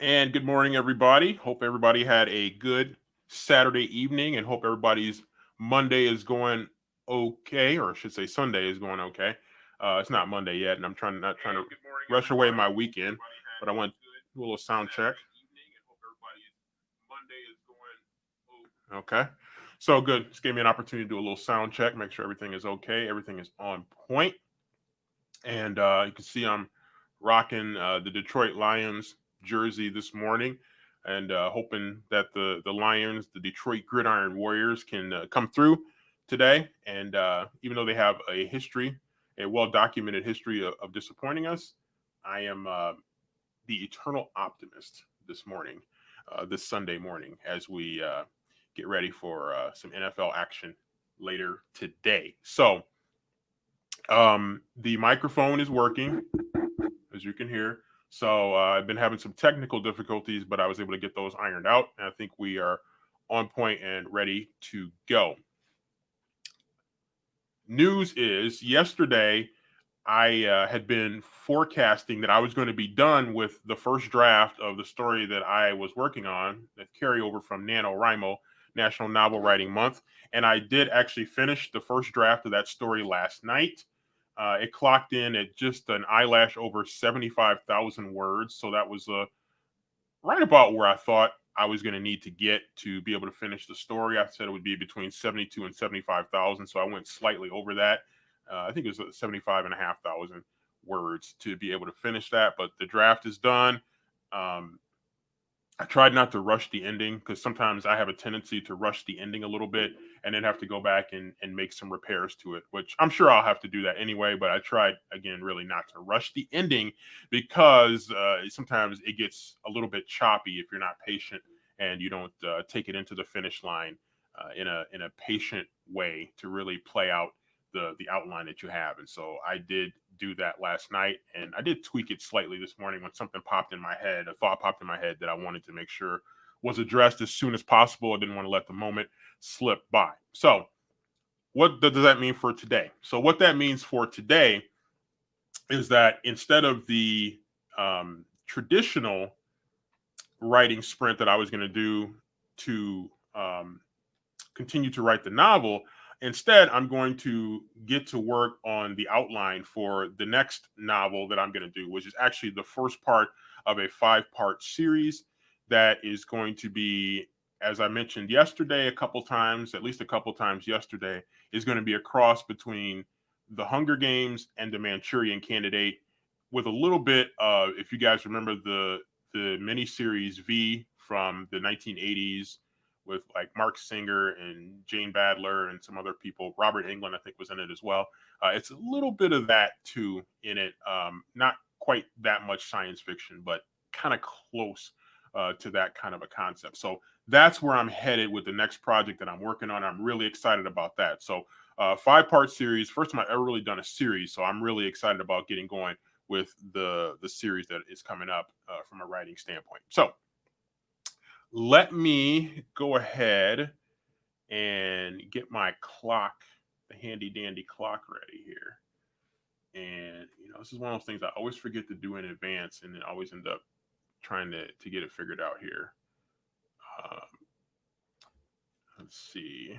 And good morning, everybody. Hope everybody had a good Saturday evening and hope everybody's Monday is going okay, or I should say Sunday is going okay. It's not Monday yet, and I'm trying not trying to rush away my weekend, but I want to do a little sound check. Okay. So good. Just gave me an opportunity to do a little sound check, make sure everything is okay, everything is on point. And you can see I'm rocking the Detroit Lions jersey this morning, and hoping that the Lions, the Detroit Gridiron Warriors, can come through today. And even though they have a history, a well documented history of disappointing us, I am the eternal optimist this morning, this Sunday morning, as we get ready for some NFL action later today. So the microphone is working, as you can hear. So I've been having some technical difficulties, but I was able to get those ironed out. And I think we are on point and ready to go. News is yesterday, I had been forecasting that I was going to be done with the first draft of the story that I was working on, the carryover from NaNoWriMo, National Novel Writing Month. And I did actually finish the first draft of that story last night. It clocked in at just an eyelash over 75,000 words. So that was right about where I thought I was going to need to get to be able to finish the story. I said it would be between 72 and 75,000. So I went slightly over that. I think it was 75,500 words to be able to finish that. But the draft is done. Um, I tried not to rush the ending because sometimes I have a tendency to rush the ending a little bit and then have to go back and make some repairs to it, which I'm sure I'll have to do that anyway. But I tried, again, really not to rush the ending because sometimes it gets a little bit choppy if you're not patient and you don't take it into the finish line in a patient way to really play out the outline that you have. And so I did do that last night, and I did tweak it slightly this morning when something popped in my head. A thought popped in my head that I wanted to make sure was addressed as soon as possible. I didn't want to let the moment slip by. So, what does that mean for today? So, what that means for today is that instead of the traditional writing sprint that I was going to do to continue to write the novel. Instead, I'm going to get to work on the outline for the next novel that I'm going to do, which is actually the first part of a 5-part series that is going to be, as I mentioned yesterday, a couple times, at least a couple times yesterday, is going to be a cross between the Hunger Games and the Manchurian Candidate, with a little bit of, if you guys remember the miniseries V from the 1980s with like Mark Singer and Jane Badler and some other people. Robert Englund, I think, was in it as well. It's a little bit of that too in it. Not quite that much science fiction, but kind of close to that kind of a concept. So that's where I'm headed with the next project that I'm working on. I'm really excited about that. So 5-part series, first time I've ever really done a series. So I'm really excited about getting going with the series that is coming up from a writing standpoint. So let me go ahead and get my clock, the handy dandy clock ready here. And, this is one of those things I always forget to do in advance and then always end up trying to get it figured out here. Um, let's see.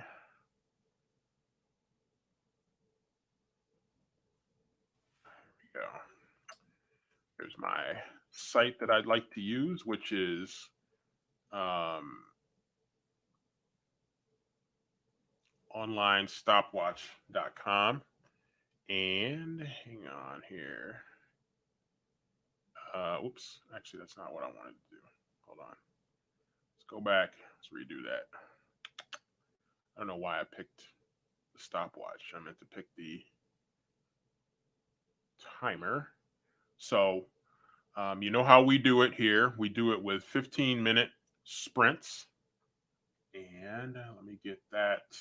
There we go. There's my site that I'd like to use, which is onlinestopwatch.com. And hang on here. Oops, actually, that's not what I wanted to do. Hold on. Let's go back. Let's redo that. I don't know why I picked the stopwatch. I meant to pick the timer. So, you know how we do it here. We do it with 15-minute sprints. And let me get that.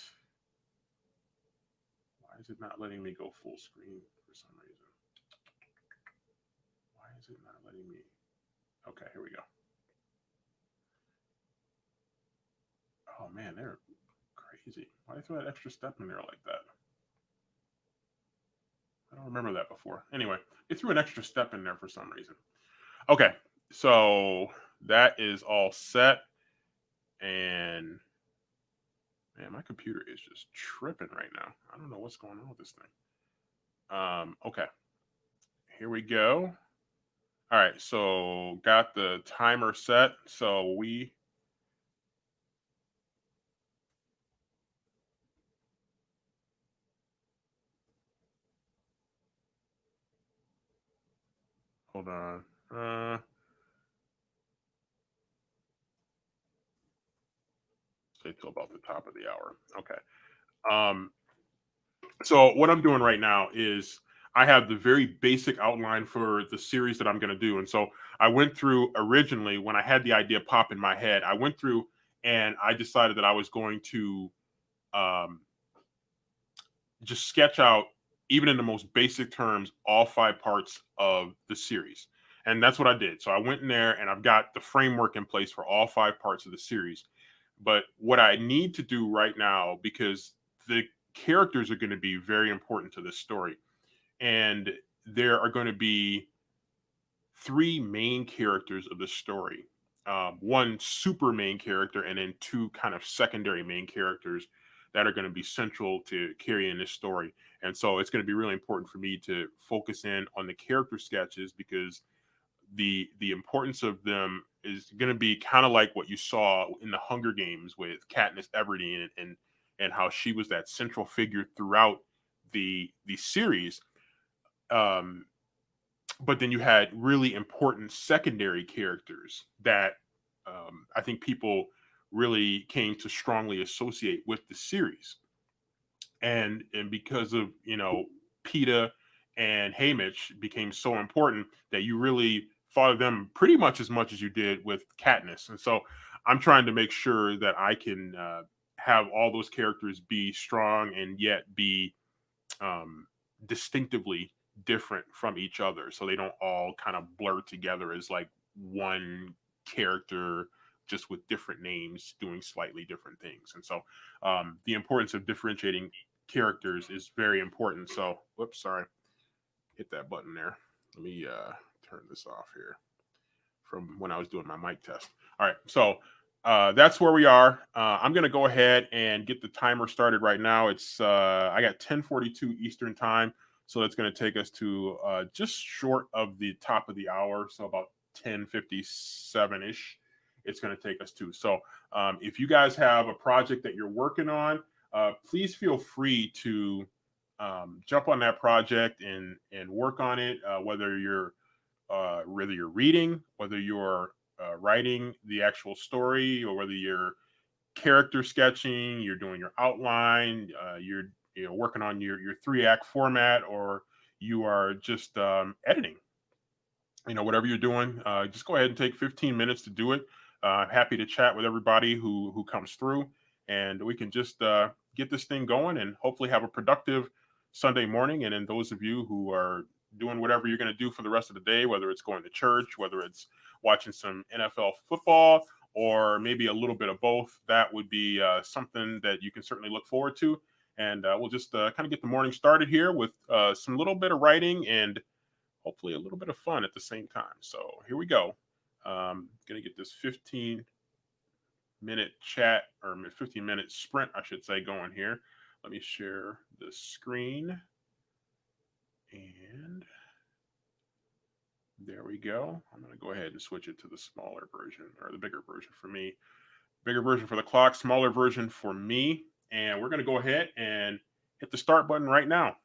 Why is it not letting me go full screen for some reason? Why is it not letting me? Okay, here we go. Oh man, they're crazy. Why did they throw that extra step in there like that? I don't remember that before. Anyway, they threw an extra step in there for some reason. Okay, so that is all set. And man, my computer is just tripping right now. I don't know what's going on with this thing. Okay, here we go. All right, so got the timer set. So we hold on. Stay till about the top of the hour. Okay. Um, so what I'm doing right now is I have the very basic outline for the series that I'm going to do, and so I went through originally when I had the idea pop in my head. I went through and I decided that I was going to um, just sketch out, even in the most basic terms, all 5 parts of the series. And that's what I did. So I went in there and I've got the framework in place for all 5 parts of the series. But what I need to do right now, because the characters are going to be very important to this story, and there are going to be 3 main characters of the story. One super main character, and then 2 kind of secondary main characters that are going to be central to carrying this story. And so it's going to be really important for me to focus in on the character sketches because the importance of them is going to be kind of like what you saw in the Hunger Games with Katniss Everdeen and how she was that central figure throughout the series. Um, but then you had really important secondary characters that I think people really came to strongly associate with the series, and because of Peta and Haymitch became so important that you really thought of them pretty much as you did with Katniss, and so I'm trying to make sure that I can have all those characters be strong and yet be um, distinctively different from each other so they don't all kind of blur together as like one character just with different names doing slightly different things. And so the importance of differentiating characters is very important. So whoops, sorry, hit that button there. Let me turn this off here from when I was doing my mic test. All right, so that's where we are. I'm going to go ahead and get the timer started right now. It's I got 10:42 Eastern time, so that's going to take us to just short of the top of the hour, so about 10:57 ish. It's going to take us to. So if you guys have a project that you're working on, please feel free to jump on that project and work on it. Whether you're reading, whether you're writing the actual story, or whether you're character sketching, you're doing your outline, you're working on your 3 act format, or you are just editing. Whatever you're doing, just go ahead and take 15 minutes to do it. I'm happy to chat with everybody who comes through, and we can just get this thing going and hopefully have a productive Sunday morning. And then those of you who are doing whatever you're going to do for the rest of the day, whether it's going to church, whether it's watching some NFL football, or maybe a little bit of both, that would be something that you can certainly look forward to. And we'll just kind of get the morning started here with some little bit of writing and hopefully a little bit of fun at the same time. So here we go. Gonna get this 15-minute chat, or 15-minute sprint, I should say, going here. Let me share the screen. And there we go. I'm going to go ahead and switch it to the smaller version, or the bigger version for me. Bigger version for the clock, smaller version for me. And we're going to go ahead and hit the start button right now.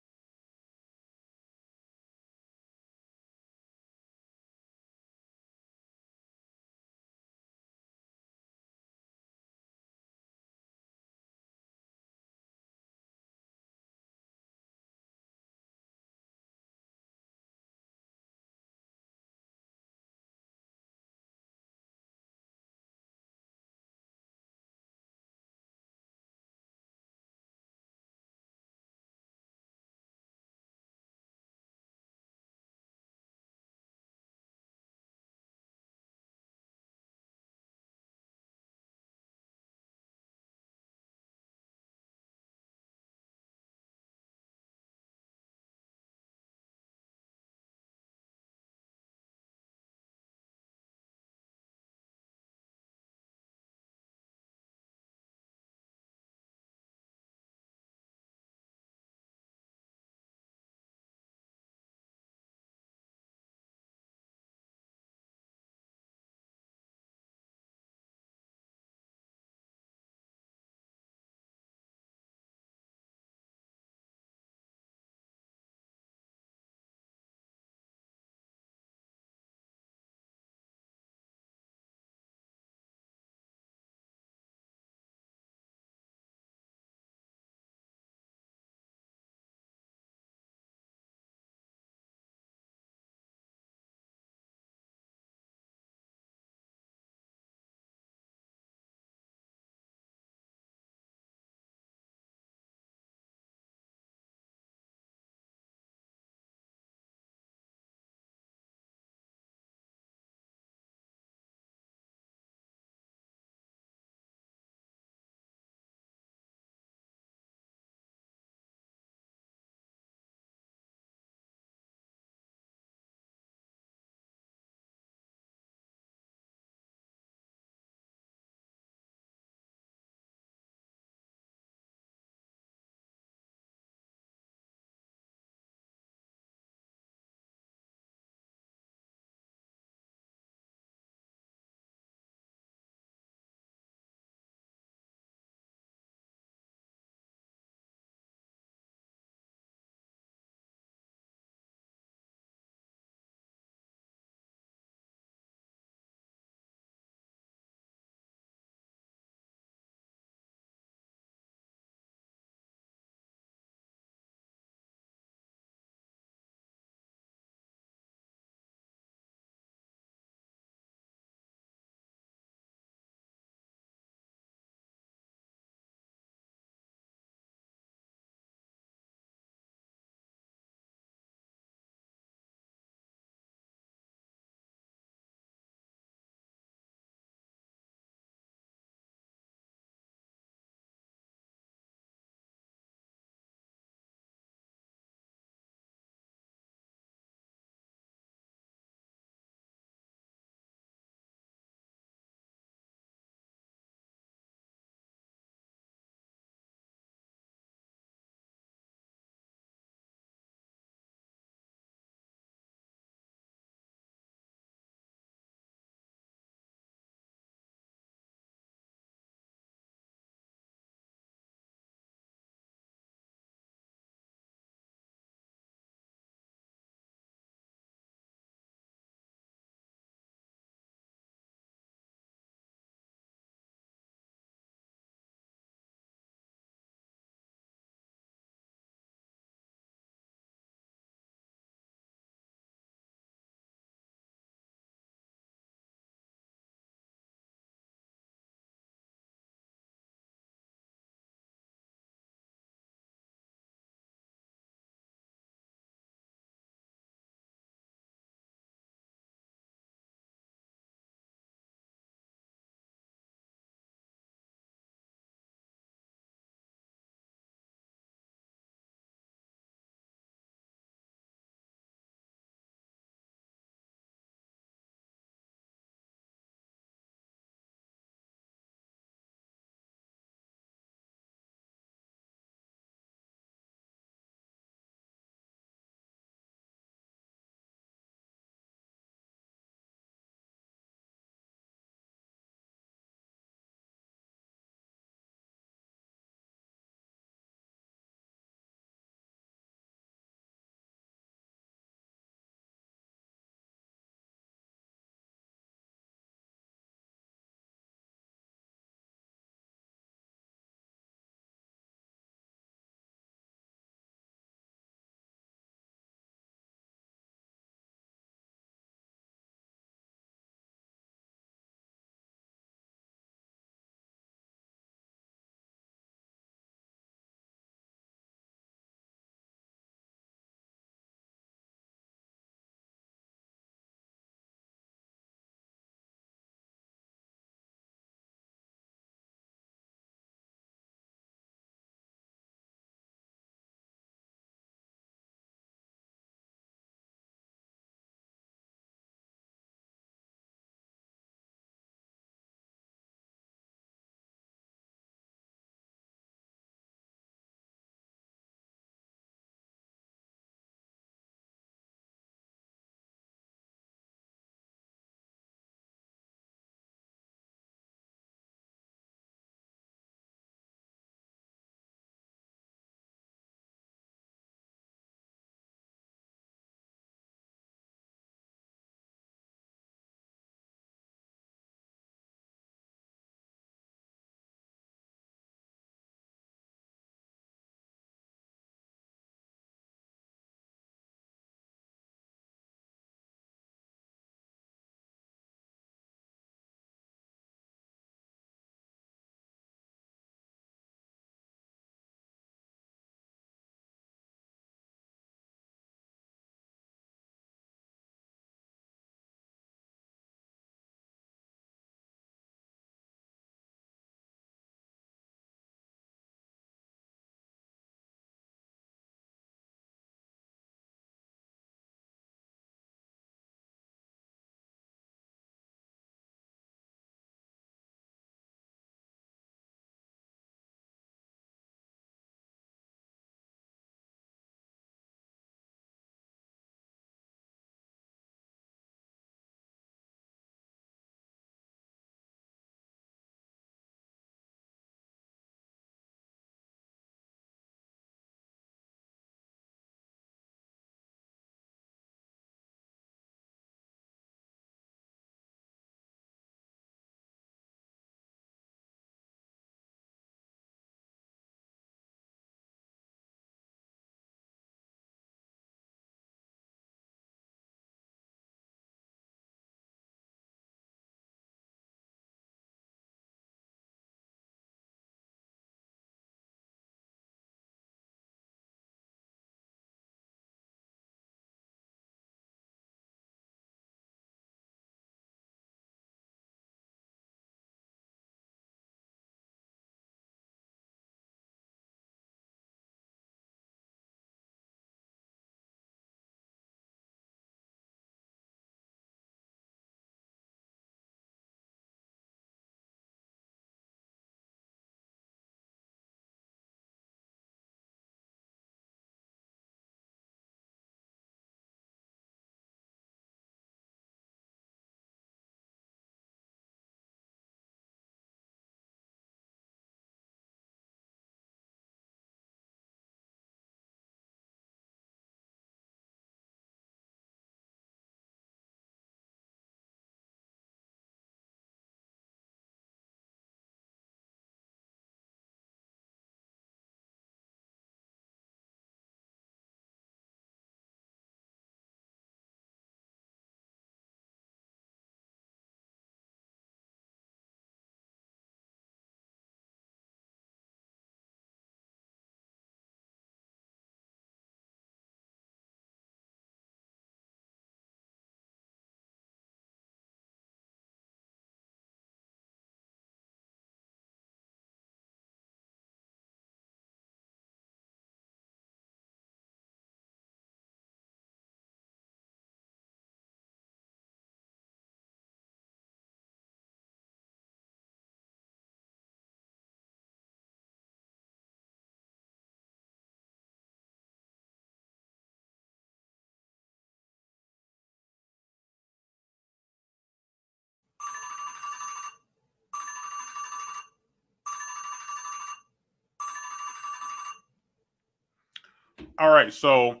All right, so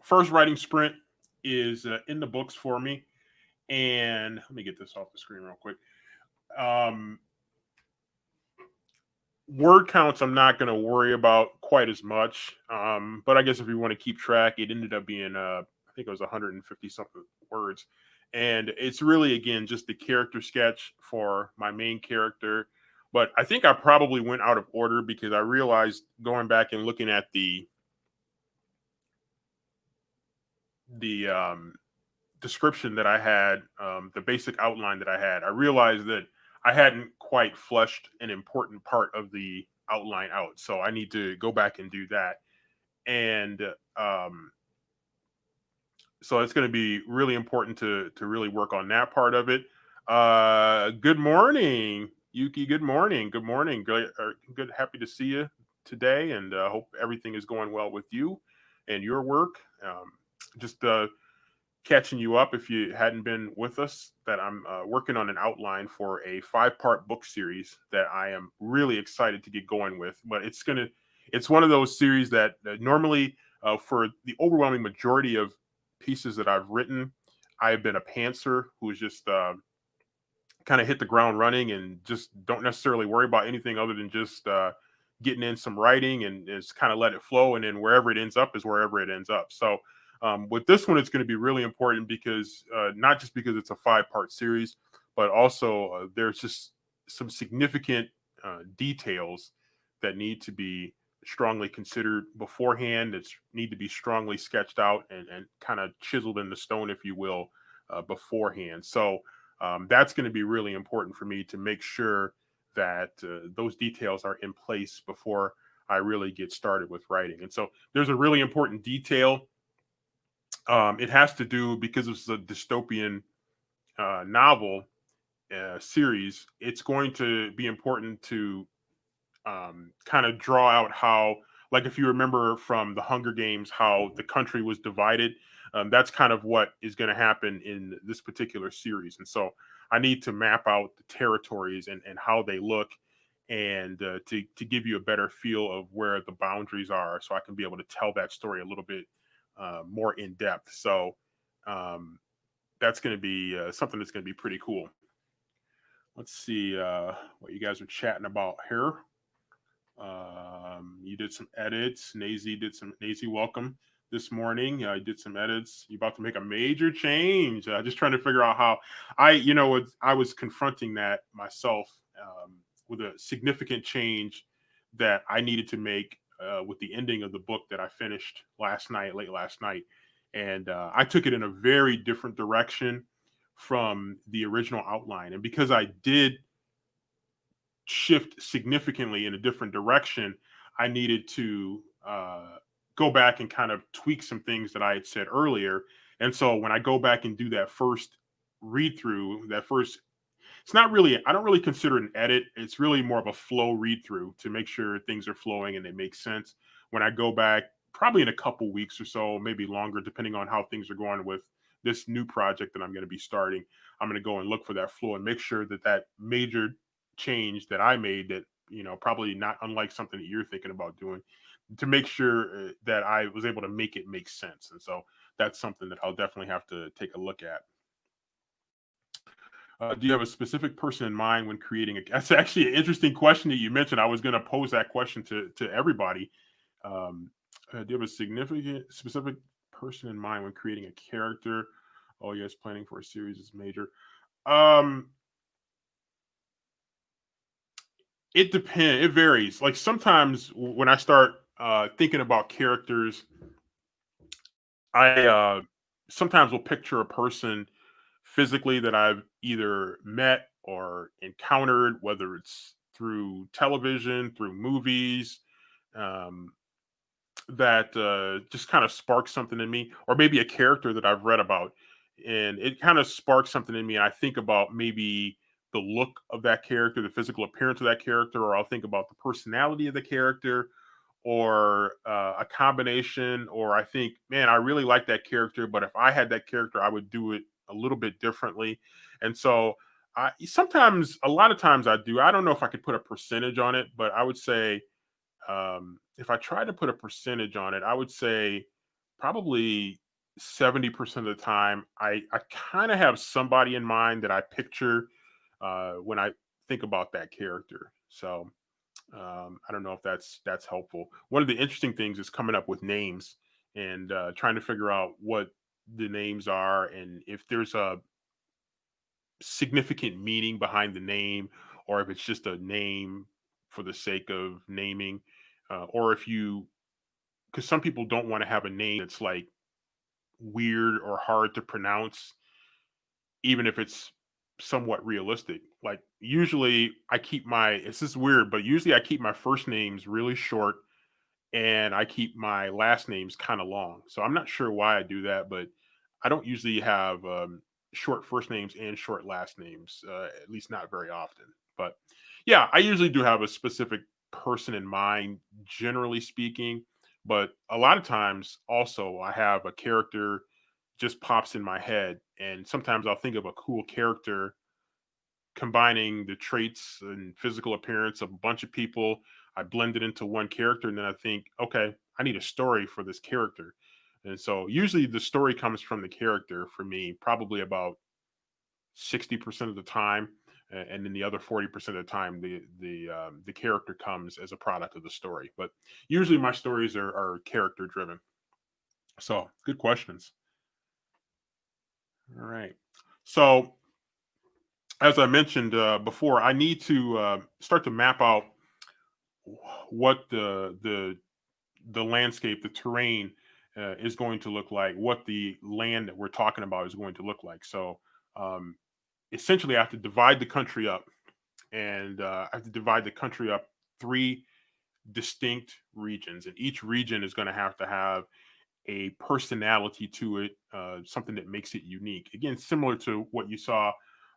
first writing sprint is in the books for me, and let me get this off the screen real quick. Um, Word counts, I'm not going to worry about quite as much, but I guess if you want to keep track, it ended up being I think it was 150 something words, and it's really again just the character sketch for my main character. But I think I probably went out of order because I realized going back and looking at the description that I had, the basic outline that I had, I realized that I hadn't quite fleshed an important part of the outline out. So I need to go back and do that. And um, so it's going to be really important to really work on that part of it. Good morning, Yuki. Good morning. Good morning. Good. Good. Happy to see you today, and hope everything is going well with you and your work. Just catching you up if you hadn't been with us that I'm working on an outline for a 5-part book series that I am really excited to get going with. But it's one of those series that normally for the overwhelming majority of pieces that I've written, I've been a pantser who's just kind of hit the ground running and just don't necessarily worry about anything other than just getting in some writing and just kind of let it flow. And then wherever it ends up is wherever it ends up. So with this one, it's going to be really important because not just because it's a 5-part series, but also there's just some significant details that need to be strongly considered beforehand. That need to be strongly sketched out and kind of chiseled in the stone, if you will, beforehand. So that's going to be really important for me to make sure that those details are in place before I really get started with writing. And so there's a really important detail. It has to do because it's a dystopian novel series. It's going to be important to kind of draw out how, like, if you remember from the Hunger Games, how the country was divided. That's kind of what is going to happen in this particular series. And so I need to map out the territories and how they look and to give you a better feel of where the boundaries are so I can be able to tell that story a little bit more in depth. So um, that's going to be something that's going to be pretty cool. Let's see what you guys are chatting about here. You did some edits. Nazy, welcome this morning. You did some edits. You about to make a major change. Just trying to figure out how I was confronting that myself with a significant change that I needed to make with the ending of the book that I finished late last night. And I took it in a very different direction from the original outline. And because I did shift significantly in a different direction, I needed to go back and kind of tweak some things that I had said earlier. And so when I go back and do that first read through, it's not really, I don't really consider it an edit. It's really more of a flow read through to make sure things are flowing and they make sense. When I go back, probably in a couple weeks or so, maybe longer, depending on how things are going with this new project that I'm going to be starting, I'm going to go and look for that flow and make sure that that major change that I made, that probably not unlike something that you're thinking about doing, to make sure that I was able to make it make sense. And so that's something that I'll definitely have to take a look at. Do you have a specific person in mind when creating a? That's actually an interesting question that you mentioned. I was going to pose that question to everybody. Do you have a significant specific person in mind when creating a character? Oh yes, planning for a series is major. Um, it depends. It varies. Like sometimes when I start thinking about characters, I sometimes will picture a person physically that I've either met or encountered, whether it's through television, through movies, um, that just kind of sparks something in me, or maybe a character that I've read about, and it kind of sparks something in me. And I think about maybe the look of that character, the physical appearance of that character, or I'll think about the personality of the character, or a combination, or I think, man, I really like that character, but if I had that character, I would do it a little bit differently. And so a lot of times I do. I don't know if I could put a percentage on it, but I would say If I try to put a percentage on it, I would say probably 70% of the time, I kind of have somebody in mind that I picture when I think about that character. So I don't know if that's helpful. One of the interesting things is coming up with names and trying to figure out what the names are and if there's a significant meaning behind the name or if it's just a name for the sake of naming, or if you because some people don't want to have a name that's like weird or hard to pronounce, even if it's somewhat realistic. Like usually I keep my it's just weird, but usually I keep my first names really short and I keep my last names kind of long. So I'm not sure why I do that, but I don't usually have short first names and short last names, at least not very often. But yeah, I usually do have a specific person in mind, generally speaking. But a lot of times, also, I have a character just pops in my head, and sometimes I'll think of a cool character combining the traits and physical appearance of a bunch of people. I blend it into one character, and then I think, okay, I need a story for this character. And so usually the story comes from the character for me, probably about 60% of the time. And then the other 40% of the time, the character comes as a product of the story. But usually my stories are character driven. So good questions. All right. So as I mentioned before, I need to start to map out what the landscape, the terrain is going to look like, what the land that we're talking about is going to look like. So um, essentially, I have to divide the country up, and I have to divide the country up three distinct regions, and each region is going to have a personality to it, something that makes it unique. Again, similar to what you saw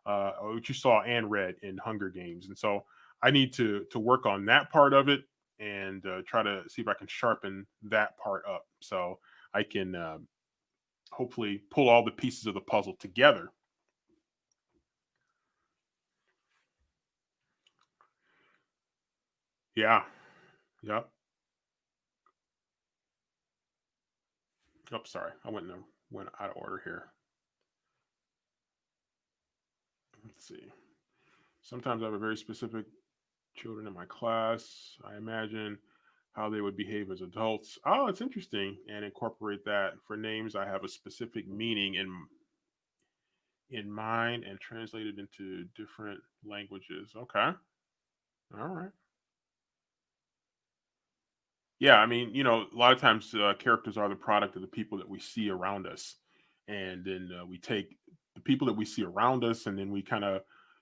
and read in Hunger Games. And so I need to work on that part of it and try to see if I can sharpen that part up, so I can hopefully pull all the pieces of the puzzle together. Yeah. Yep. Oh, sorry, went out of order here. Let's see. Sometimes I have a very specific children in my class. I imagine how they would behave as adults. Oh, it's interesting. And incorporate that for names. I have a specific meaning in mind and translate it into different languages. Okay. All right. Yeah, I mean, a lot of times characters are the product of the people that we see around us, and then we take the people that we see around us, and then we kind of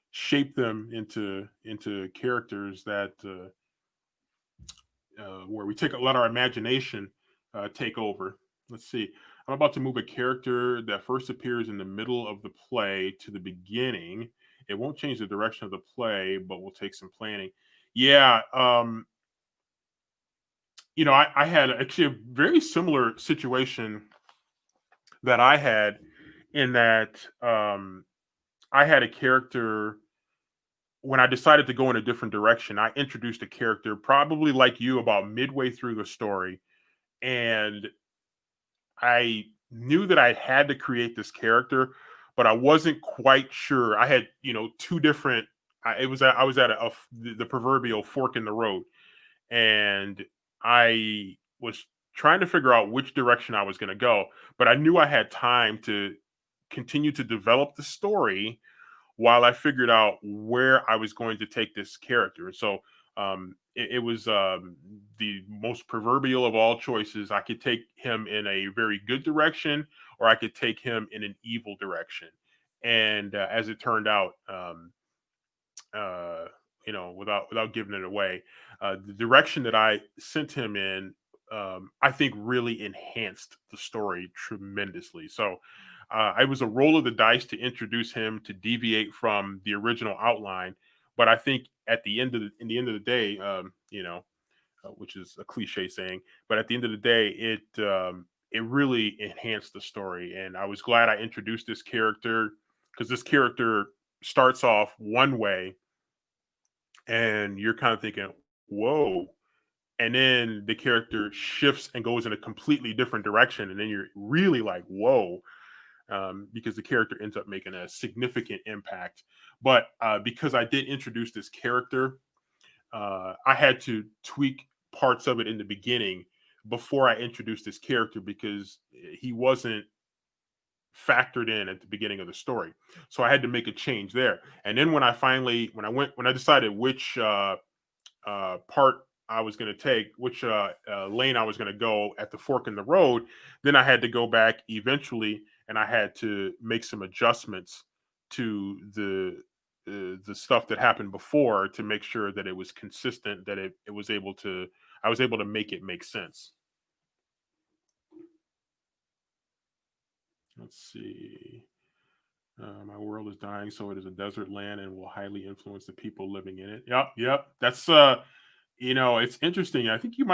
shape them into characters that where we let our imagination take over. Let's see. I'm about to move a character that first appears in the middle of the play to the beginning. It won't change the direction of the play, but will take some planning. Yeah, I had actually a very similar situation that I had in that I had a character when I decided to go in a different direction. I introduced a character probably like you about midway through the story, and I knew that I had to create this character, but I wasn't quite sure. I had, two different. I was at the proverbial fork in the road, and I was trying to figure out which direction I was going to go. But I knew I had time to continue to develop the story while I figured out where I was going to take this character. So it was the most proverbial of all choices. I could take him in a very good direction, or I could take him in an evil direction. And as it turned out, uh, without giving it away, the direction that I sent him in, I think really enhanced the story tremendously. So I was a roll of the dice to introduce him to deviate from the original outline, but I think in the end of the day, which is a cliche saying, but at the end of the day, it really enhanced the story, and I was glad I introduced this character because this character starts off one way and you're kind of thinking, whoa, and then the character shifts and goes in a completely different direction, and then you're really like, whoa, because the character ends up making a significant impact. But because I did introduce this character, I had to tweak parts of it in the beginning before I introduced this character because he wasn't factored in at the beginning of the story. So I had to make a change there. And then when I decided which part I was going to take, which lane I was going to go at the fork in the road, then I had to go back eventually and I had to make some adjustments to the stuff that happened before to make sure that it was consistent, that it was able to, I was able to make it make sense. Let's see. My world is dying, so it is a desert land and will highly influence the people living in it. Yep, yep. That's it's interesting. I think you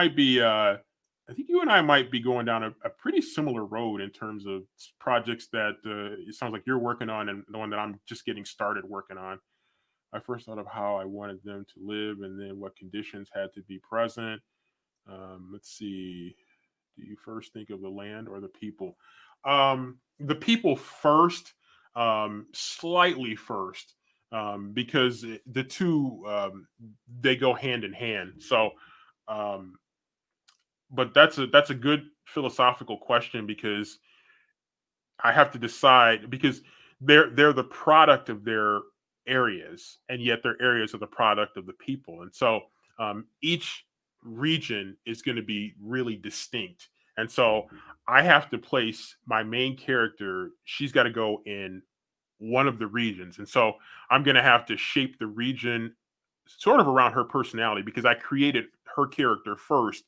and I might be going down a pretty similar road in terms of projects that it sounds like you're working on, and the one that I'm just getting started working on. I first thought of how I wanted them to live, and then what conditions had to be present. Let's see. Do you first think of the land or the people? The people first, slightly first, because the two they go hand in hand. So, um, but that's a good philosophical question because I have to decide because they're the product of their areas, and yet their areas are the product of the people. And so each region is going to be really distinct. And so I have to place my main character. She's got to go in one of the regions, and so I'm going to have to shape the region sort of around her personality because I created her character first,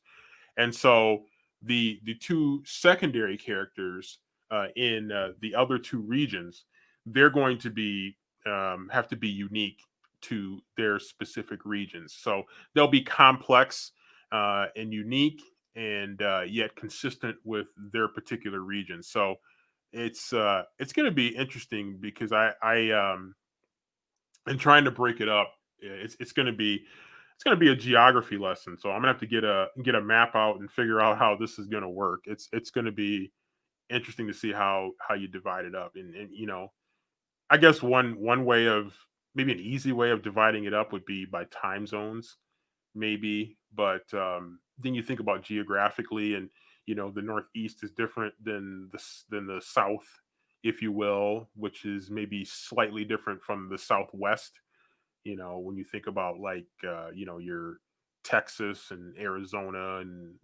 and so the two secondary characters in the other two regions, they're going to be have to be unique to their specific regions. So they'll be complex and unique, and yet consistent with their particular region. So it's going to be interesting because I and trying to break it up, it's going to be a geography lesson. So I'm going to have to get a map out and figure out how this is going to work. It's going to be interesting to see how you divide it up. And I guess one way of, maybe an easy way of dividing it up would be by time zones, maybe. But then you think about geographically, and the Northeast is different than the South, if you will, which is maybe slightly different from the Southwest. When you think about like your Texas and Arizona, and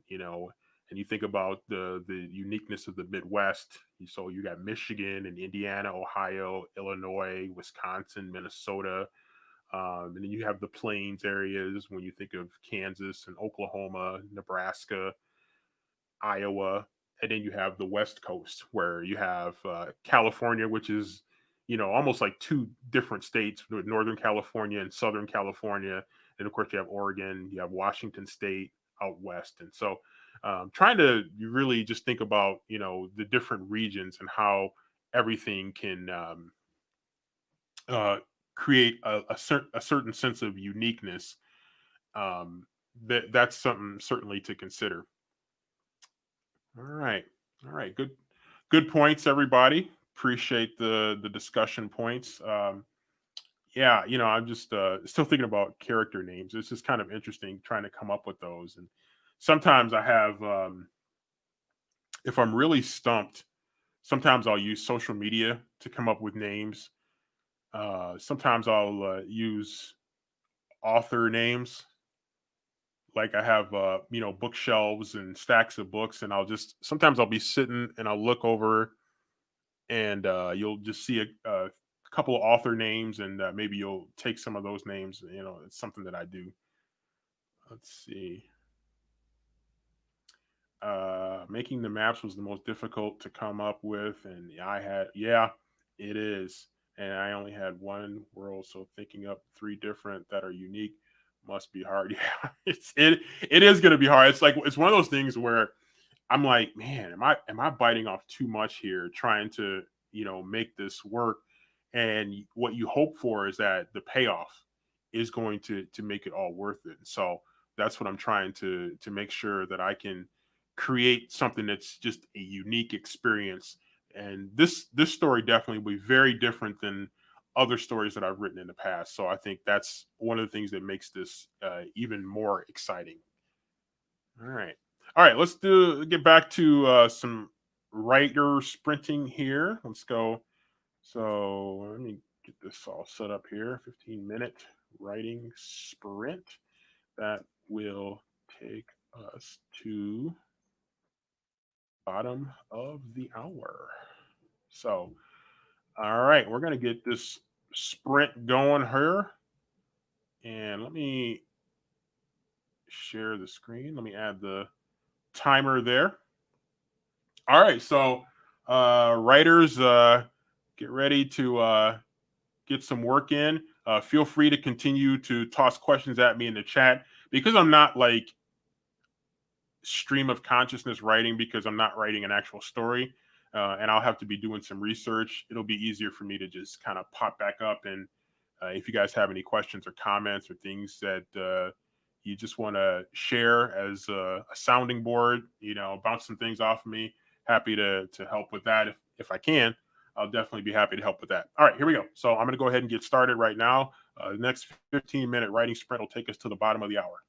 you think about the uniqueness of the Midwest. So you got Michigan and Indiana, Ohio, Illinois, Wisconsin, Minnesota, and then you have the plains areas when you think of Kansas and Oklahoma, Nebraska, Iowa, and then you have the West Coast where you have California, which is almost like two different states, with Northern California and Southern California, and of course you have Oregon, you have Washington State out west, and so trying to really just think about the different regions and how everything can uh, create a certain sense of uniqueness. Um, that's something certainly to consider. All right. All right. Good points, everybody. Appreciate the discussion points. Yeah, I'm just still thinking about character names. It's just kind of interesting trying to come up with those. And sometimes I have if I'm really stumped, sometimes I'll use social media to come up with names. Sometimes I'll use author names. Like I have bookshelves and stacks of books, and I'll be sitting and I'll look over, and you'll just see a couple of author names, and maybe you'll take some of those names. It's something that I do. Let's see. Making the maps was the most difficult to come up with, and yeah, it is. And I only had one world, so thinking up three different that are unique must be hard. Yeah, it is going to be hard. It's one of those things where I'm like, man, am I biting off too much here, trying to make this work? And what you hope for is that the payoff is going to make it all worth it. So That's what I'm trying to make sure that I can create something that's just a unique experience. And this story definitely will be very different than other stories that I've written in the past. So I think that's one of the things that makes this even more exciting. All right. Let's do get back to some writer sprinting here. Let's go. So let me get this all set up here. 15-minute writing sprint that will take us to bottom of the hour. So, all right, we're gonna get this sprint going here, and let me share the screen. Let me add the timer there. All right, so writers, get ready to get some work in. Feel free to continue to toss questions at me in the chat because I'm not like stream of consciousness writing because I'm not writing an actual story. And I'll have to be doing some research. It'll be easier for me to just kind of pop back up. And if you guys have any questions or comments or things that you just want to share as a sounding board, bounce some things off of me, happy to help with that if I can. I'll definitely be happy to help with that. All right, here we go. So I'm going to go ahead and get started right now. The next 15-minute writing sprint will take us to the bottom of the hour.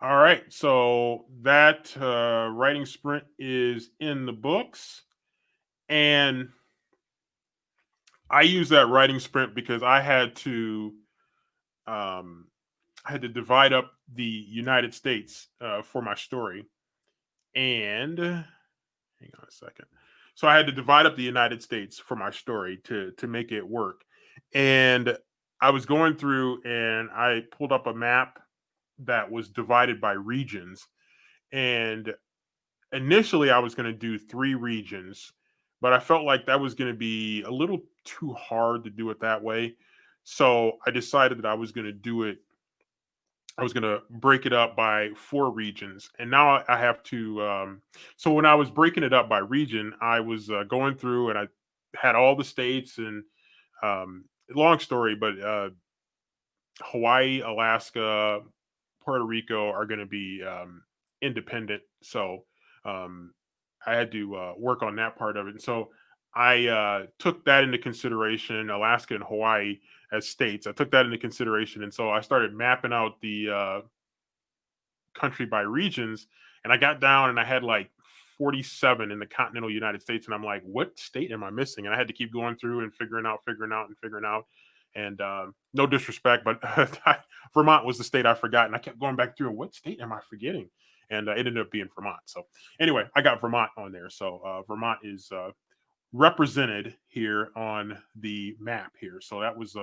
All right, so that writing sprint is in the books, and I use that writing sprint because um, I had to divide up the United States for my story, and hang on a second. So I had to divide up the United States for my story to make it work, and I was going through and I pulled up a map that was divided by regions, and initially I was going to do 3 regions, but I felt like that was going to be a little too hard to do it that way. So I decided that I was going to break it up by 4 regions. And now I have to, so when I was breaking it up by region, I was going through and I had all the states and, long story, but Hawaii, Alaska, Puerto Rico are going to be independent. So um, I had to work on that part of it. And so I took that into consideration, Alaska and Hawaii as states. I took that into consideration. And so I started mapping out the country by regions, and I got down and I had like 47 in the continental United States, and I'm like, what state am I missing? And I had to keep going through and figuring out. And no disrespect, but Vermont was the state I forgot, and I kept going back through. What state am I forgetting? And it ended up being Vermont. So anyway, I got Vermont on there. So Vermont is represented here on the map here. So that was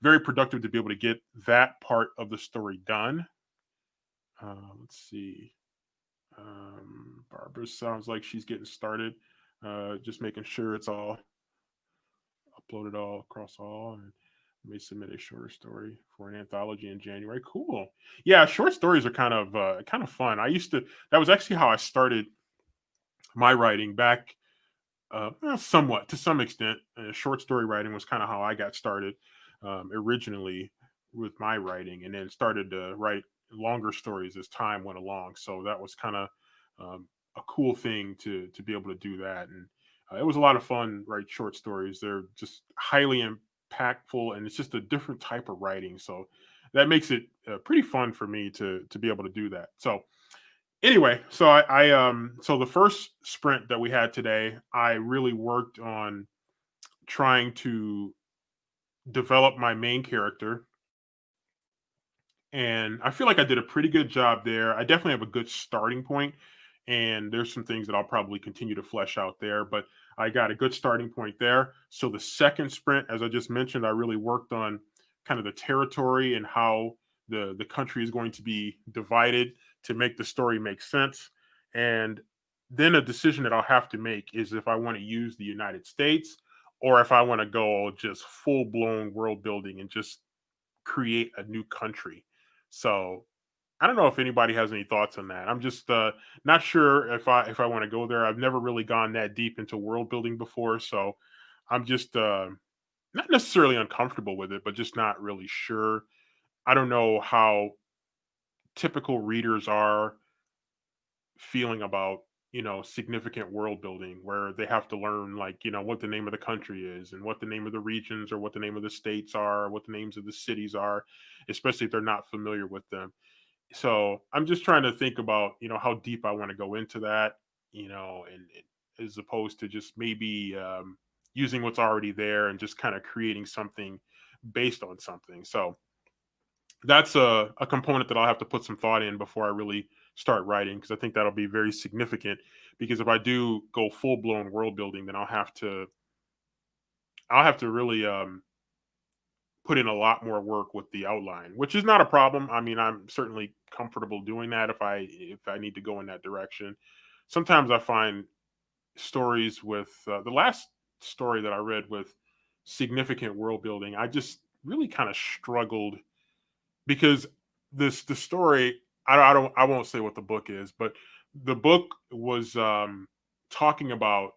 very productive to be able to get that part of the story done. Let's see. Barbara sounds like she's getting started. Just making sure it's all uploaded all across all, and may submit a shorter story for an anthology in January. Cool. Yeah, short stories are kind of fun. I used to. That was actually how I started my writing back. Somewhat to some extent, short story writing was kind of how I got started originally with my writing, and then started to write longer stories as time went along. So that was kind of a cool thing to be able to do that, and it was a lot of fun. Write short stories; they're just highly impactful, and it's just a different type of writing. So that makes it pretty fun for me to be able to do that. So anyway, so so the first sprint that we had today, I really worked on trying to develop my main character, and I feel like I did a pretty good job there. I definitely have a good starting point, and there's some things that I'll probably continue to flesh out there, but I got a good starting point there. So the second sprint, as I just mentioned, I really worked on kind of the territory and how the country is going to be divided to make the story make sense. And then a decision that I'll have to make is if I want to use the United States or if I want to go just full blown world building and just create a new country. So I don't know if anybody has any thoughts on that. I'm just not sure if I want to go there. I've never really gone that deep into world building before, so I'm just not necessarily uncomfortable with it, but just not really sure. I don't know how typical readers are feeling about significant world building where they have to learn like what the name of the country is and what the name of the regions or what the name of the states are, what the names of the cities are, especially if they're not familiar with them. So I'm just trying to think about how deep I want to go into that, and as opposed to just maybe using what's already there and just kind of creating something based on something. So that's a component that I'll have to put some thought in before I really start writing, because I think that'll be very significant. Because if I do go full blown world building, then I'll have to really put in a lot more work with the outline, which is not a problem. I mean, I'm certainly comfortable doing that if I need to go in that direction. Sometimes I find stories with the last story that I read with significant world building, I just really kind of struggled because the story I won't say what the book is, but the book was talking about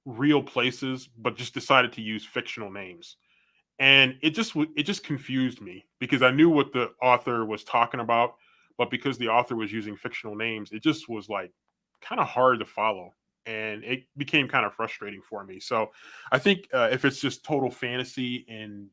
real places, but just decided to use fictional names, and it just confused me because I knew what the author was talking about, but because the author was using fictional names, it just was like kind of hard to follow, and it became kind of frustrating for me. So I think if it's just total fantasy and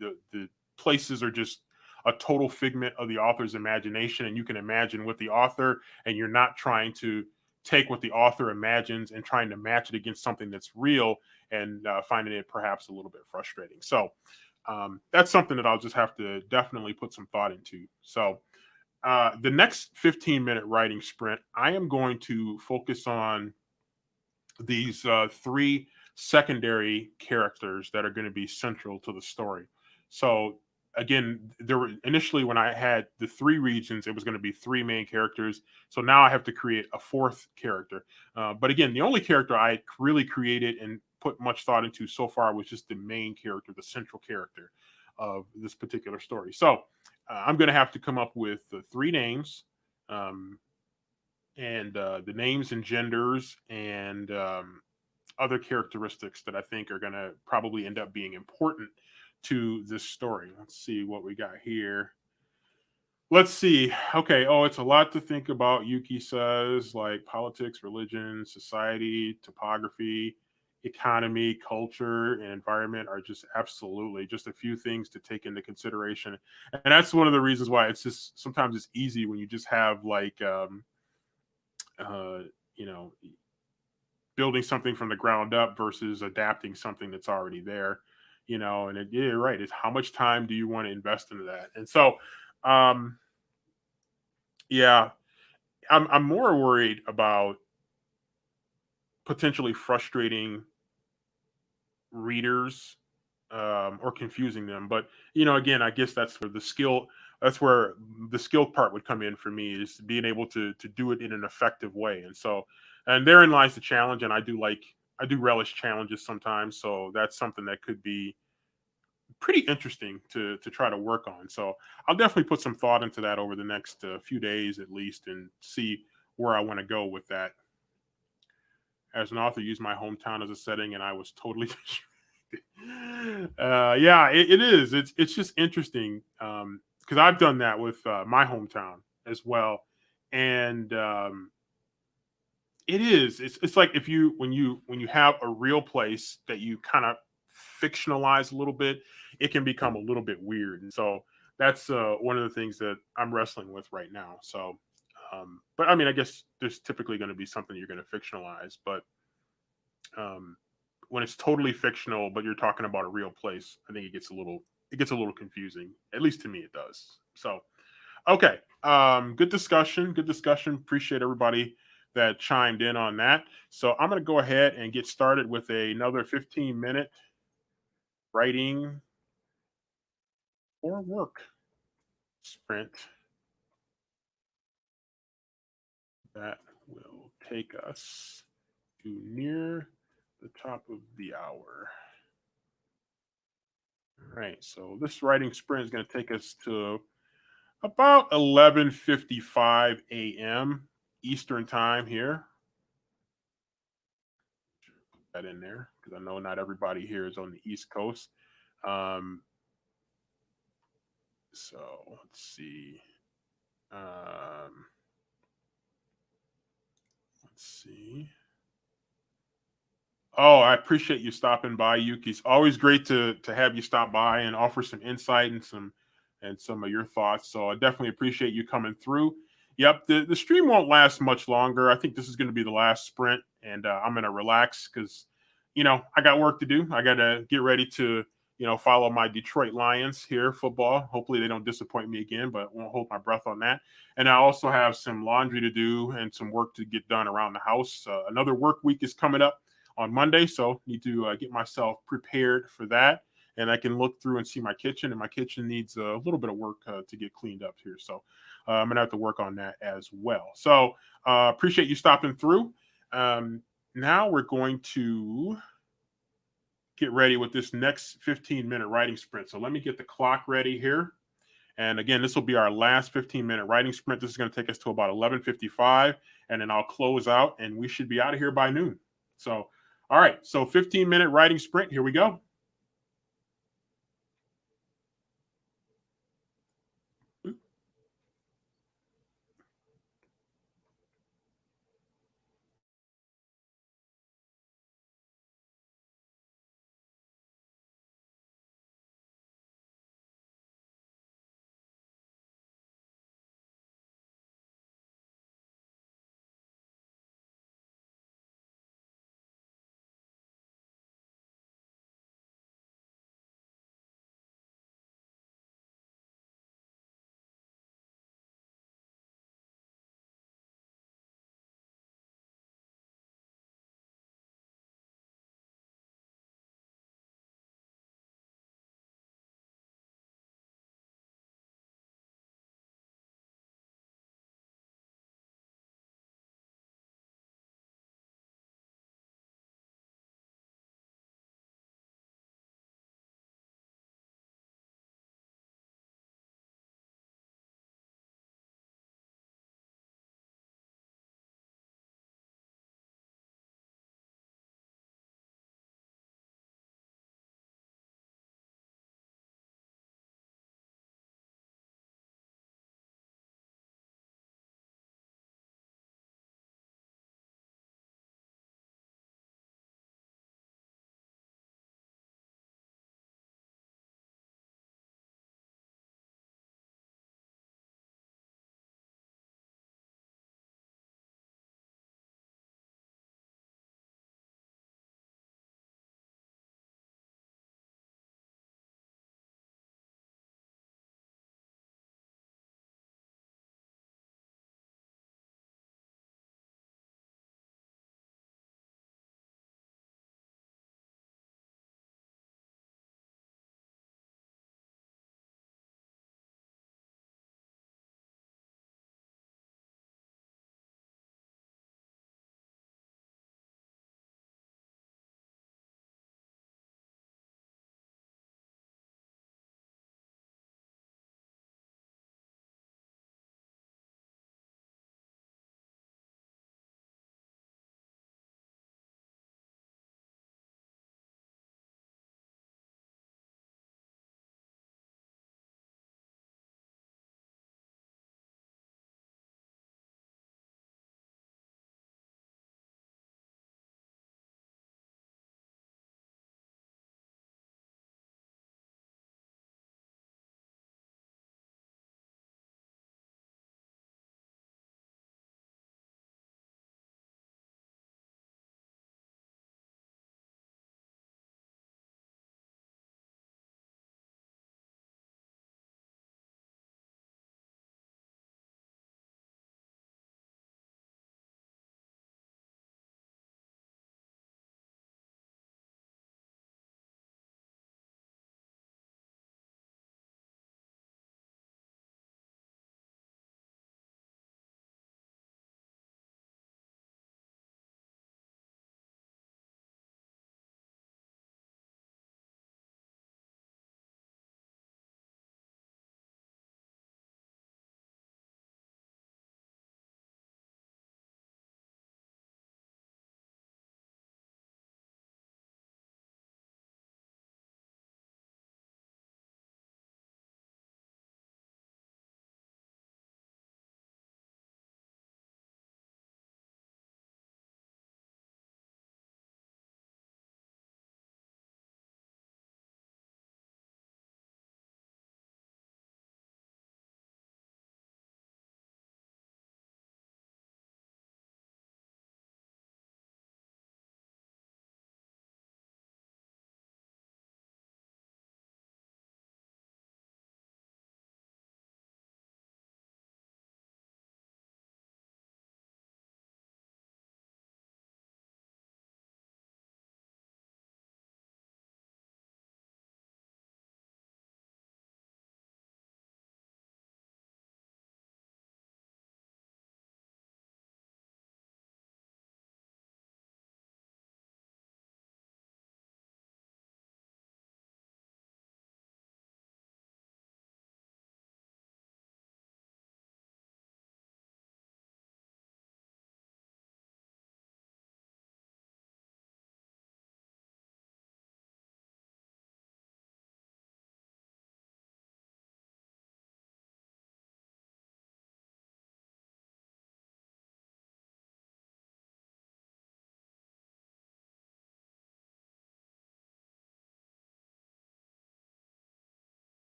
the places are just a total figment of the author's imagination, and you can imagine with the author, and you're not trying to take what the author imagines and trying to match it against something that's real, and finding it perhaps a little bit frustrating. So that's something that I'll just have to definitely put some thought into. So the next 15-minute writing sprint, I am going to focus on these three secondary characters that are going to be central to the story. So again, there were initially, when I had the three regions, it was going to be three main characters. So now I have to create a fourth character. But again, the only character I really created and put much thought into so far was just the main character, the central character of this particular story. So I'm going to have to come up with three names. Um, and the names and genders and other characteristics that I think are going to probably end up being important to this story. Let's see what we got here. Let's see. Okay. Oh, it's a lot to think about. Yuki says, like politics, religion, society, topography, economy, culture, and environment are just absolutely just a few things to take into consideration. And that's one of the reasons why it's just sometimes it's easy when you just have like, uh, you know, building something from the ground up versus adapting something that's already there, and yeah, you're right. It's how much time do you want to invest into that? And so, um, yeah, I'm more worried about potentially frustrating readers or confusing them. But again, I guess that's where the skill part would come in for me, is being able to do it in an effective way. And so, and therein lies the challenge. And I do relish challenges sometimes. So that's something that could be pretty interesting to try to work on. So I'll definitely put some thought into that over the next few days at least, and see where I want to go with that. As an author, use my hometown as a setting, and I was totally yeah, it is. It's just interesting because I've done that with my hometown as well, and it is. It's like if you when you have a real place that you kind of fictionalize a little bit, it can become a little bit weird, and so that's one of the things that I'm wrestling with right now. So, but I mean, I guess there's typically going to be something you're going to fictionalize, but um, when it's totally fictional, but you're talking about a real place, I think it gets a little confusing. At least to me, it does. So, okay, good discussion. Good discussion. Appreciate everybody that chimed in on that. So I'm going to go ahead and get started with another 15-minute writing or work sprint that will take us to near the top of the hour. All right, so this writing sprint is going to take us to about 11:55 a.m. Eastern time here. Put that in there because I know not everybody here is on the East Coast. Um, so let's see. Um, let's see. Oh, I appreciate you stopping by, Yuki. It's always great to have you stop by and offer some insight and some of your thoughts. So I definitely appreciate you coming through. Yep, the stream won't last much longer. I think this is going to be the last sprint, and I'm going to relax because I got work to do. I got to get ready to follow my Detroit Lions here, football. Hopefully they don't disappoint me again, but won't hold my breath on that. And I also have some laundry to do and some work to get done around the house. Another work week is coming up on Monday, so need to get myself prepared for that. And I can look through and see my kitchen, and my kitchen needs a little bit of work to get cleaned up here. So I'm gonna have to work on that as well. So appreciate you stopping through. Now we're going to get ready with this next 15-minute writing sprint. So let me get the clock ready here. And again, this will be our last 15-minute writing sprint. This is going to take us to about 11:55, and then I'll close out, and we should be out of here by noon. So, all right. So 15-minute writing sprint. Here we go.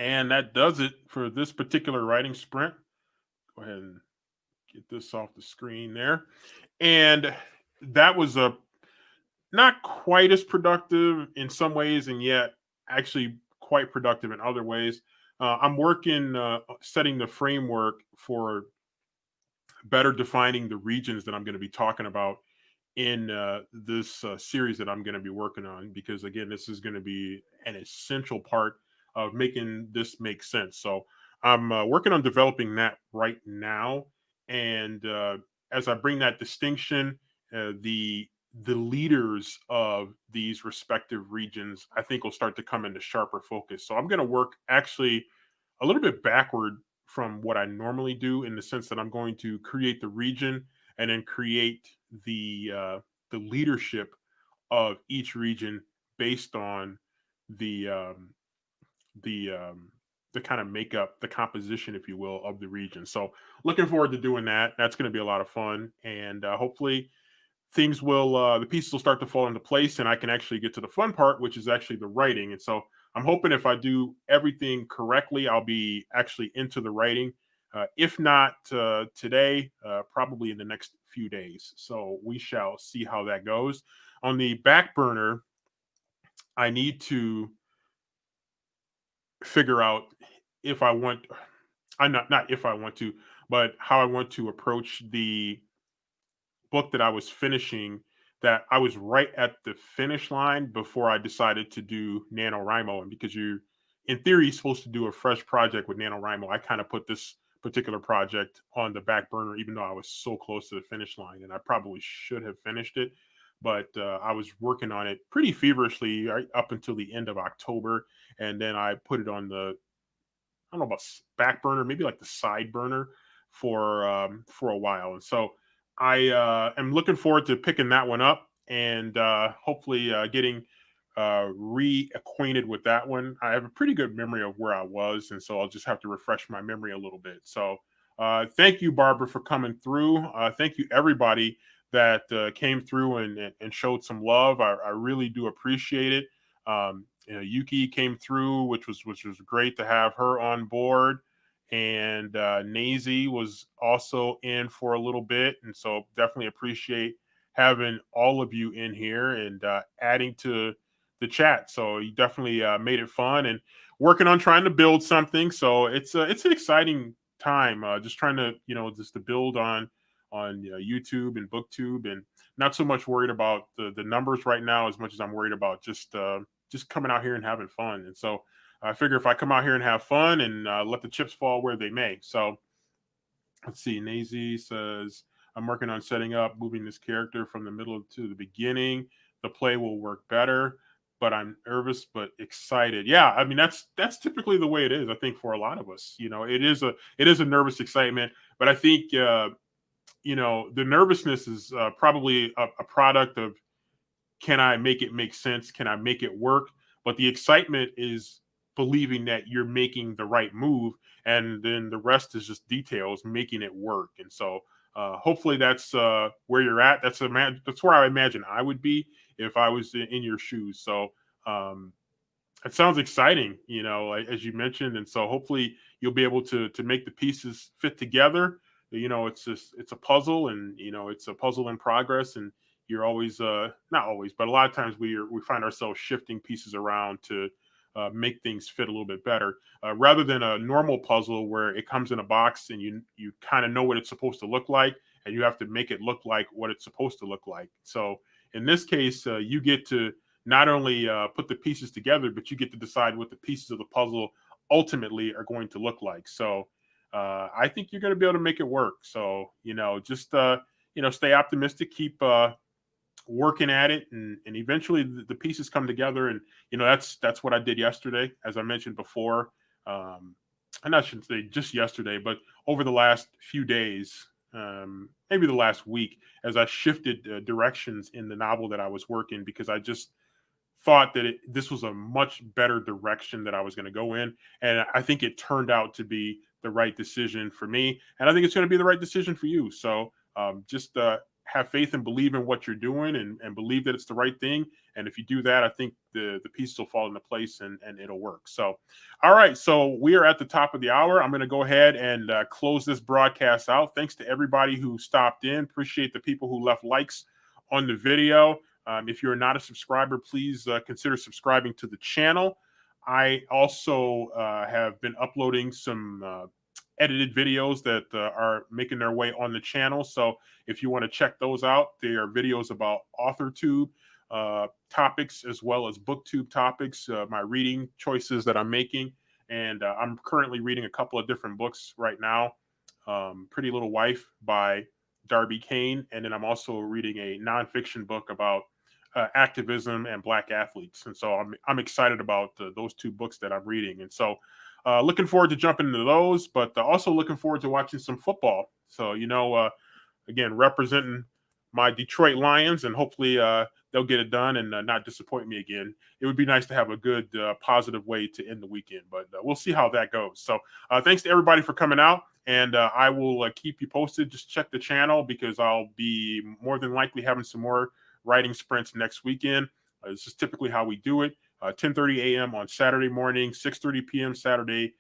And that does it for this particular writing sprint. Go ahead and get this off the screen there. And that was a not quite as productive in some ways, and yet actually quite productive in other ways. I'm working setting the framework for better defining the regions that I'm going to be talking about in this series that I'm going to be working on, because again, this is going to be an essential part of making this make sense. So I'm working on developing that right now, and as I bring that distinction, the leaders of these respective regions, I think, will start to come into sharper focus. So I'm going to work actually a little bit backward from what I normally do, in the sense that I'm going to create the region and then create the leadership of each region based on the the the kind of makeup, the composition, if you will, of the region. So looking forward to doing that. That's going to be a lot of fun, and hopefully things will the pieces will start to fall into place, and I can actually get to the fun part, which is actually the writing. And so I'm hoping if I do everything correctly, I'll be actually into the writing. If not today, probably in the next few days. So we shall see how that goes. On the back burner, I need to figure out if I want. I'm not if I want to, but how I want to approach the book that I was finishing, that I was right at the finish line before I decided to do NaNoWriMo. And because you're, in theory, supposed to do a fresh project with NaNoWriMo, I kind of put this particular project on the back burner, even though I was so close to the finish line. And I probably should have finished it. But I was working on it pretty feverishly right up until the end of October. And then I put it on the, I don't know about back burner, maybe like the side burner for a while. And so I am looking forward to picking that one up, and hopefully getting reacquainted with that one. I have a pretty good memory of where I was, and so I'll just have to refresh my memory a little bit. So thank you, Barbara, for coming through. Thank you, everybody that came through and showed some love. I really do appreciate it. Yuki came through, which was great to have her on board, and Nazy was also in for a little bit, and so definitely appreciate having all of you in here and adding to the chat. So you definitely made it fun and working on trying to build something. So it's an exciting time, just trying to just to build on YouTube and BookTube, and not so much worried about the numbers right now as much as I'm worried about just coming out here and having fun. And so I figure if I come out here and have fun and let the chips fall where they may. So let's see. Nazy says, I'm working on setting up moving this character from the middle to the beginning. The play will work better, but I'm nervous but excited. Yeah, I mean that's typically the way it is. I think for a lot of us, it is a nervous excitement, but I think the nervousness is probably a product of, can I make it make sense? Can I make it work? But the excitement is believing that you're making the right move, and then the rest is just details making it work. And so, hopefully, that's where you're at. That's where I imagine I would be if I was in your shoes. So, um, it sounds exciting, as you mentioned, and so hopefully you'll be able to make the pieces fit together. It's a puzzle, and it's a puzzle in progress, and you're always not always, but a lot of times we find ourselves shifting pieces around to make things fit a little bit better, rather than a normal puzzle where it comes in a box and you kind of know what it's supposed to look like, and you have to make it look like what it's supposed to look like. So in this case, you get to not only put the pieces together, but you get to decide what the pieces of the puzzle ultimately are going to look like. So I think you're going to be able to make it work. So just stay optimistic, keep working at it, and eventually the pieces come together. And that's what I did yesterday, as I mentioned before. And I shouldn't say just yesterday, but over the last few days, maybe the last week, as I shifted directions in the novel that I was working, because I just thought that this was a much better direction that I was going to go in. And I think it turned out to be the right decision for me. And I think it's going to be the right decision for you. So just have faith and believe in what you're doing, and believe that it's the right thing. And if you do that, I think the pieces will fall into place, and it'll work. So, all right. So we are at the top of the hour. I'm going to go ahead and close this broadcast out. Thanks to everybody who stopped in. Appreciate the people who left likes on the video. If you're not a subscriber, please consider subscribing to the channel. I also have been uploading some edited videos that are making their way on the channel. So if you want to check those out, they are videos about AuthorTube topics as well as BookTube topics, my reading choices that I'm making. And I'm currently reading a couple of different books right now. Pretty Little Wife by Darby Kane. And then I'm also reading a nonfiction book about activism and Black athletes. And so I'm excited about those two books that I'm reading. And so looking forward to jumping into those, but also looking forward to watching some football. So, again, representing my Detroit Lions, and hopefully they'll get it done and not disappoint me again. It would be nice to have a good, positive way to end the weekend, but we'll see how that goes. So thanks to everybody for coming out, and I will keep you posted. Just check the channel because I'll be more than likely having some more writing sprints next weekend. This is typically how we do it. 10:30 a.m. on Saturday morning, 6:30 p.m. Saturday,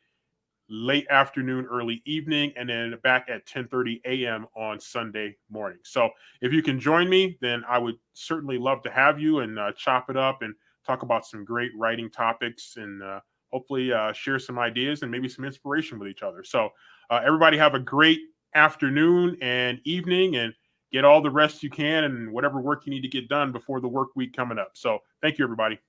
late afternoon, early evening, and then back at 10:30 a.m. on Sunday morning. So if you can join me, then I would certainly love to have you and chop it up and talk about some great writing topics, and hopefully share some ideas and maybe some inspiration with each other. So everybody have a great afternoon and evening, and get all the rest you can and whatever work you need to get done before the work week coming up. So thank you, everybody.